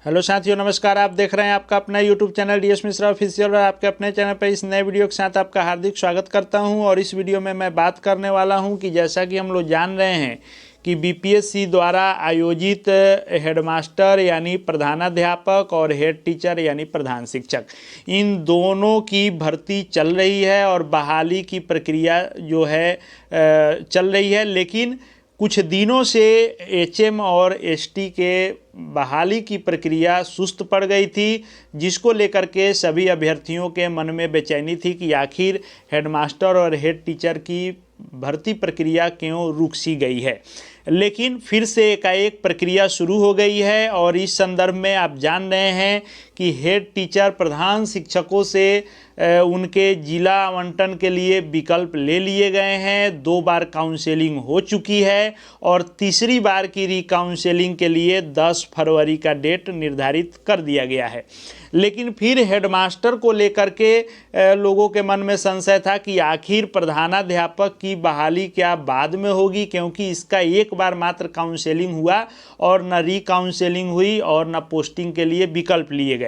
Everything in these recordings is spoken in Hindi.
हेलो साथियों, नमस्कार। आप देख रहे हैं आपका अपना YouTube channel DS Mishra official और आपके अपने चैनल पर इस नए वीडियो के साथ आपका हार्दिक स्वागत करता हूं। और इस वीडियो में मैं बात करने वाला हूं कि जैसा कि हम लोग जान रहे हैं कि बीपीएससी द्वारा आयोजित हेडमास्टर यानी प्रधानाध्यापक और हेड टीचर यानी प्रधान शिक्षक, इन दोनों की भर्ती चल रही है और बहाली की प्रक्रिया जो है चल रही है। लेकिन कुछ दिनों से एचएम और एसटी के बहाली की प्रक्रिया सुस्त पड़ गई थी, जिसको लेकर के सभी अभ्यर्थियों के मन में बेचैनी थी कि आखिर हेडमास्टर और हेड टीचर की भर्ती प्रक्रिया क्यों रुक सी गई है। लेकिन फिर से एकाएक प्रक्रिया शुरू हो गई है और इस संदर्भ में आप जान रहे हैं कि हेड टीचर प्रधान शिक्षकों से उनके जिला आवंटन के लिए विकल्प ले लिए गए हैं। 2 बार काउंसलिंग हो चुकी है और तीसरी बार की रिकाउंसलिंग के लिए 10 फरवरी का डेट निर्धारित कर दिया गया है। लेकिन फिर हेडमास्टर को लेकर के लोगों के मन में संशय था कि आखिर प्रधानाध्यापक की बहाली क्या बाद में होगी, क्योंकि इसका एक बार मात्र काउंसलिंग हुआ और न रिकाउंसलिंग हुई और न पोस्टिंग के लिए विकल्प लिए गए।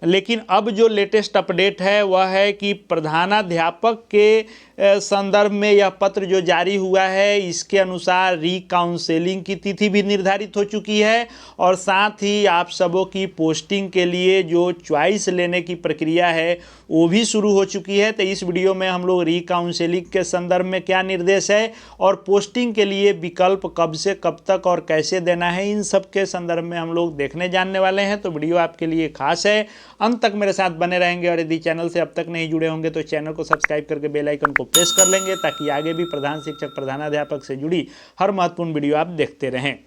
लेकिन अब जो लेटेस्ट अपडेट है वह है कि प्रधानाध्यापक के संदर्भ में यह पत्र जो जारी हुआ है, इसके अनुसार रिकाउंसलिंग की तिथि भी निर्धारित हो चुकी है और साथ ही आप सबों की पोस्टिंग के लिए जो चॉइस लेने की प्रक्रिया है वो भी शुरू हो चुकी है। तो इस वीडियो में हम लोग रिकाउंसलिंग के संदर्भ में क्या निर्देश है और पोस्टिंग के लिए विकल्प कब से कब तक और कैसे देना है, इन सब के संदर्भ में हम लोग देखने जानने वाले हैं। तो वीडियो आपके लिए खास है, अंत तक मेरे साथ बने रहेंगे। और यदि चैनल से अब तक नहीं जुड़े होंगे तो चैनल को सब्सक्राइब करके बेल आइकन को प्रेस कर लेंगे, ताकि आगे भी प्रधान शिक्षक प्रधानाध्यापक से जुड़ी हर महत्वपूर्ण वीडियो आप देखते रहें।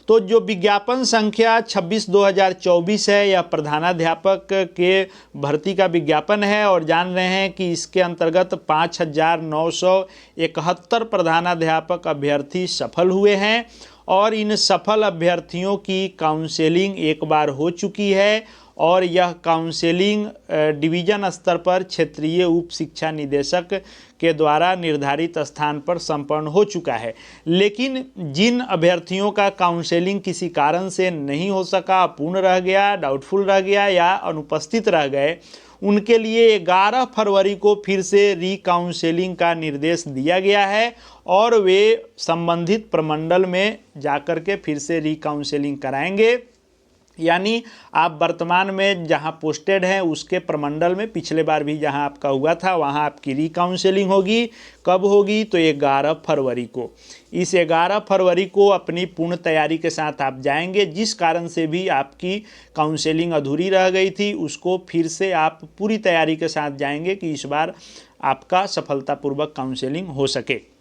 तो जो विज्ञापन संख्या 26/2024 है, यह प्रधानाध्यापक के भर्ती का विज्ञापन है और जान रहे हैं कि इसके अंतर्गत 5,971 प्रधानाध्यापक अभ्यर्थी सफल हुए हैं और इन सफल अभ्यर्थियों की काउंसलिंग एक बार हो चुकी है और यह काउंसलिंग डिवीजन स्तर पर क्षेत्रीय उप शिक्षा निदेशक के द्वारा निर्धारित स्थान पर संपन्न हो चुका है। लेकिन जिन अभ्यर्थियों का काउंसलिंग किसी कारण से नहीं हो सका, अपूर्ण रह गया, डाउटफुल रह गया या अनुपस्थित रह गए, उनके लिए 11 फरवरी को फिर से रिकाउंसलिंग का निर्देश दिया गया है और वे संबंधित प्रमंडल में जाकर के फिर से रिकाउंसलिंग कराएंगे। यानी आप वर्तमान में जहां पोस्टेड हैं उसके प्रमंडल में पिछले बार भी जहां आपका हुआ था वहां आपकी रिकाउंसलिंग होगी। कब होगी? तो 11 फरवरी को। इस 11 फरवरी को अपनी पूर्ण तैयारी के साथ आप जाएंगे। जिस कारण से भी आपकी काउंसलिंग अधूरी रह गई थी उसको फिर से आप पूरी तैयारी के साथ जाएंगे कि इस बार आपका सफलतापूर्वक काउंसलिंग हो सके।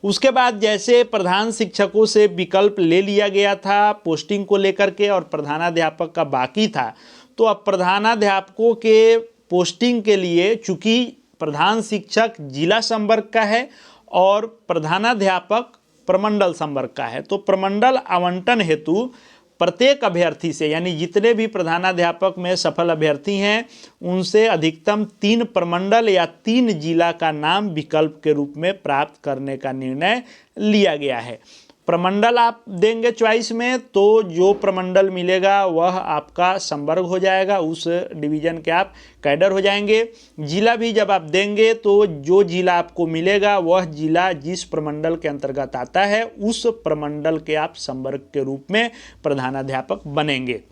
उसके बाद जैसे प्रधान शिक्षकों से विकल्प ले लिया गया था पोस्टिंग को लेकर के और प्रधानाध्यापक का बाकी था, तो अब प्रधानाध्यापकों के पोस्टिंग के लिए, चूंकि प्रधान शिक्षक जिला संवर्ग का है और प्रधानाध्यापक प्रमंडल संवर्ग का है, तो प्रमंडल आवंटन हेतु प्रत्येक अभ्यर्थी से, यानी जितने भी प्रधानाध्यापक में सफल अभ्यर्थी हैं उनसे अधिकतम 3 प्रमंडल या 3 जिला का नाम विकल्प के रूप में प्राप्त करने का निर्णय लिया गया है। प्रमंडल आप देंगे चॉइस में तो जो प्रमंडल मिलेगा वह आपका संवर्ग हो जाएगा, उस डिवीजन के आप कैडर हो जाएंगे। जिला भी जब आप देंगे तो जो जिला आपको मिलेगा वह जिला जिस प्रमंडल के अंतर्गत आता है उस प्रमंडल के आप संवर्ग के रूप में प्रधानाध्यापक बनेंगे।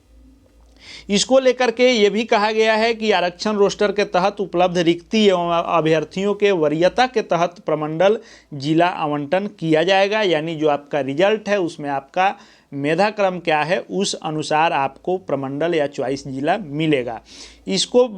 इसको लेकर के ये भी कहा गया है कि आरक्षण रोस्टर के तहत उपलब्ध रिक्ति एवं अभ्यर्थियों के वरीयता के तहत प्रमंडल जिला आवंटन किया जाएगा। यानी जो आपका रिजल्ट है उसमें आपका मेधा क्रम क्या है उस अनुसार आपको प्रमंडल या चॉइस जिला मिलेगा। इसको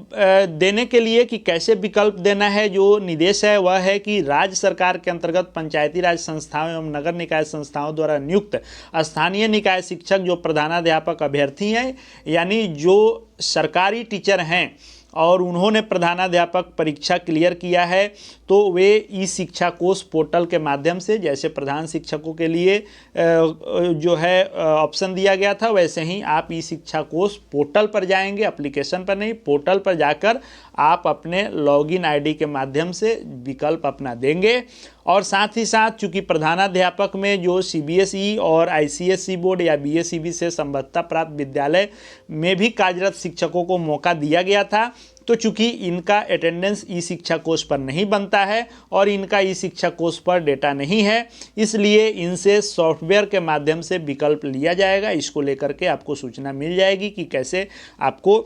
देने के लिए कि कैसे विकल्प देना है, जो निर्देश है वह है कि राज्य सरकार के अंतर्गत पंचायती राज संस्थाओं एवं नगर निकाय संस्थाओं द्वारा नियुक्त स्थानीय निकाय शिक्षक जो प्रधानाध्यापक अभ्यर्थी हैं, यानी जो सरकारी टीचर हैं और उन्होंने प्रधानाध्यापक परीक्षा क्लियर किया है, तो वे ई शिक्षा कोष पोर्टल के माध्यम से, जैसे प्रधान शिक्षकों के लिए जो है ऑप्शन दिया गया था, वैसे ही आप ई शिक्षा कोष पोर्टल पर जाएंगे, एप्लीकेशन पर नहीं, पोर्टल पर जाकर आप अपने लॉगिन आईडी के माध्यम से विकल्प अपना देंगे और साथ ही साथ चूंकि प्रधानाध्यापक में जो सीबीएसई और आईसीएसई बोर्ड या बीएसईबी से संबद्धता प्राप्त विद्यालय में भी कार्यरत शिक्षकों को मौका दिया गया था, तो चूंकि इनका अटेंडेंस ई शिक्षा कोष पर नहीं बनता है और इनका ई शिक्षा कोष पर डेटा नहीं है, इसलिए इनसे सॉफ्टवेयर के माध्यम से विकल्प लिया जाएगा। इसको लेकर के आपको सूचना मिल जाएगी कि कैसे आपको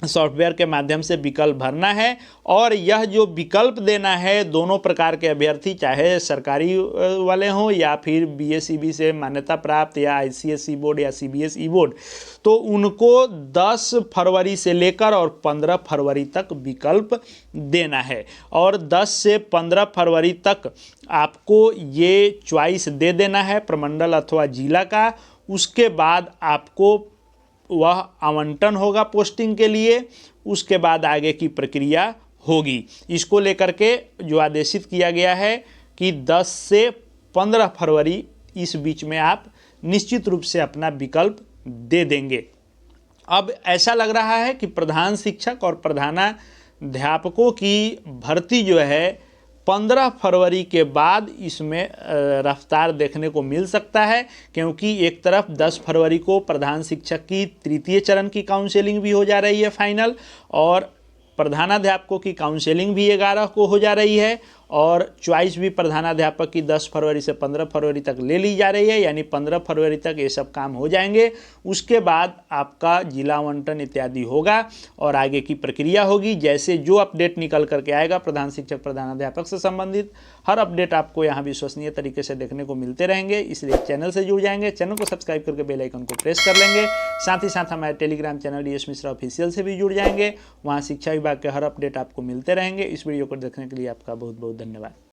सॉफ्टवेयर के माध्यम से विकल्प भरना है। और यह जो विकल्प देना है, दोनों प्रकार के अभ्यर्थी, चाहे सरकारी वाले हों या फिर बीएसईबी से मान्यता प्राप्त या आईसीएसई बोर्ड या सीबीएसई बोर्ड, तो उनको 10 फरवरी से लेकर और 15 फरवरी तक विकल्प देना है। और 10 से 15 फरवरी तक आपको ये चॉइस दे देना है प्रमंडल अथवा जिला का। उसके बाद आपको वह आवंटन होगा पोस्टिंग के लिए, उसके बाद आगे की प्रक्रिया होगी। इसको लेकर के जो आदेशित किया गया है कि 10 से 15 फरवरी इस बीच में आप निश्चित रूप से अपना विकल्प दे देंगे। अब ऐसा लग रहा है कि प्रधान शिक्षक और प्रधानाध्यापकों की भर्ती जो है 15 फरवरी के बाद इसमें रफ्तार देखने को मिल सकता है, क्योंकि एक तरफ 10 फरवरी को प्रधान शिक्षक की तृतीय चरण की काउंसलिंग भी हो जा रही है फाइनल, और प्रधानाध्यापकों की काउंसलिंग भी 11 को हो जा रही है, और चॉइस भी प्रधानाध्यापक की 10 फरवरी से 15 फरवरी तक ले ली जा रही है, यानी 15 फरवरी तक ये सब काम हो जाएंगे। उसके बाद आपका जिला आवंटन इत्यादि होगा और आगे की प्रक्रिया होगी। जैसे जो अपडेट निकल करके आएगा प्रधान शिक्षक प्रधानाध्यापक से संबंधित, हर अपडेट आपको यहाँ विश्वसनीय तरीके से देखने को मिलते रहेंगे। इसलिए चैनल से जुड़ जाएंगे, चैनल को सब्सक्राइब करके बेल आइकन को प्रेस कर लेंगे। साथ ही साथ हमारे Telegram channel DS Mishra official से भी जुड़ जाएंगे, वहाँ शिक्षा विभाग के हर अपडेट आपको मिलते रहेंगे। इस वीडियो को देखने के लिए आपका बहुत बहुत धन्यवाद।